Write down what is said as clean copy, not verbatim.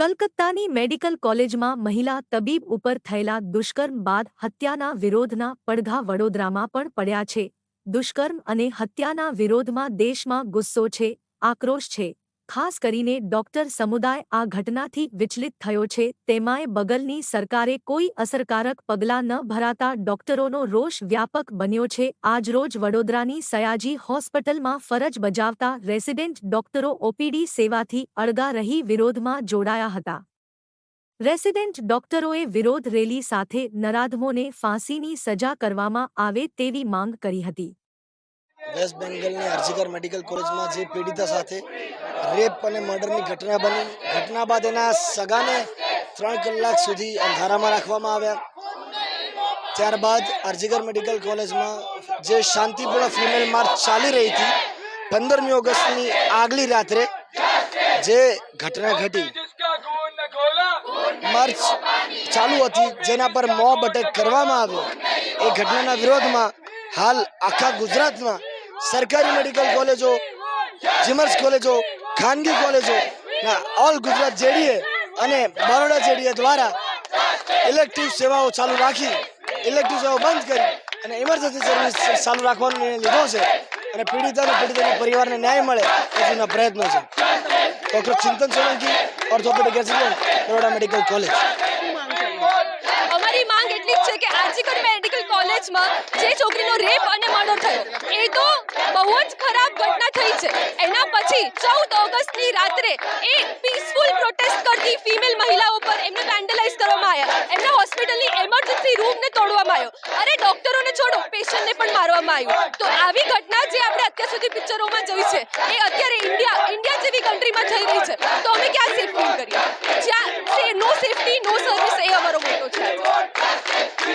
કલકત્તાની medical કોલેજમાં મહિલા તબીબ ઉપર થયેલા દુષ્કર્મ બાદ હત્યાના વિરોધના પડઘા વડોદરામાં પણ પડ્યા છે। દુષ્કર્મ અને હત્યાના વિરોધમાં દેશમાં ગુસ્સો છે, આક્રોશ છે। ખાસ કરીને ડોક્ટર સમુદાય આ ઘટનાથી વિચલિત થયો છે। તેમાંય બગલની સરકારે કોઈ અસરકારક પગલાં ન ભરાતા ડોક્ટરોનો રોષ વ્યાપક બન્યો છે। આજરોજ વડોદરાની સયાજી હોસ્પિટલમાં ફરજ બજાવતા રેસિડેન્ટ ડોક્ટરો ઓપીડી સેવાથી અળગા રહી વિરોધમાં જોડાયા હતા। રેસિડેન્ટ ડોક્ટરોએ વિરોધ રેલી સાથે નરાધમોને ફાંસીની સજા કરવામાં આવે તેવી માંગ કરી હતી। વેસ્ટ બેંગલની આરજીકર મેડિકલ કોલેજમાં જે પીડિતા સાથે રેપ અને મર્ડરની ઘટના બની, ઘટના બાદ એના સગાને 3 કલાક સુધી અંધારામાં રાખવામાં આવ્યા। ત્યારબાદ આરજીકર મેડિકલ કોલેજમાં જે શાંતિપૂર્ણ ફિમેલ માર્ચ ચાલી રહી હતી, 15મી ઓગસ્ટની આગલી રાત્રે જે ઘટના ઘટી, માર્ચ ચાલુ હતી જેના પર મોબ અટેક કરવામાં આવ્યો। એ ઘટનાના વિરોધમાં હાલ આખા ગુજરાતમાં સરકારી મેડિકલ કોલેજો, જીમર્સ કોલેજો, ખાનગી કોલેજો ઓલ ગુજરાત જેડીએ અને બરોડા જેડીએ દ્વારા ઇલેક્ટિવ સેવાઓ ચાલુ રાખી, ઇલેક્ટિવ સેવાઓ બંધ કરી અને ઇમરજન્સી સર્વિસ ચાલુ રાખવાનો નિર્ણય લીધો છે અને પીડિતાના પરિવારને ન્યાય મળે તેના પ્રયત્નો છે। Doctor Chintan Solanki, orthopaedic resident, Baroda medical college. અમારી માંગ એટલી જ છે કે આરજીકર મેડિકલ કોલેજમાં જે છોકરીનો રેપ અને મર્ડર થયો એ તો બહુ જ ખરાબ ઘટના થઈ છે। એના પછી 14 ઓગસ્ટની રાત્રે એ પીસફુલ પ્રોટેસ્ટ કરતી ફિમેલ મહિલાઓ પર એમને વેન્ડલાઇઝ કરવામાં આવ્યા, એમના હોસ્પિટલની એમરજન્સી રૂમને તોડવામાં આવ્યો। અરે ડોક્ટરોને છોડો, પેશન્ટને પણ મારવામાં આવ્યું। તો આવી ઘટના જે આપણે અત્યાર સુધી પિક્ચરોમાં જોઈ છે એ અત્યારે ઇન્ડિયા જેવી કન્ટ્રીમાં થઈ રહી છે। તો અમે ક્યાં સેફ ફીલ કરીએ? જ્યાં નો સેફટી નો સર્વિસ, એ અમારો મોટો છે।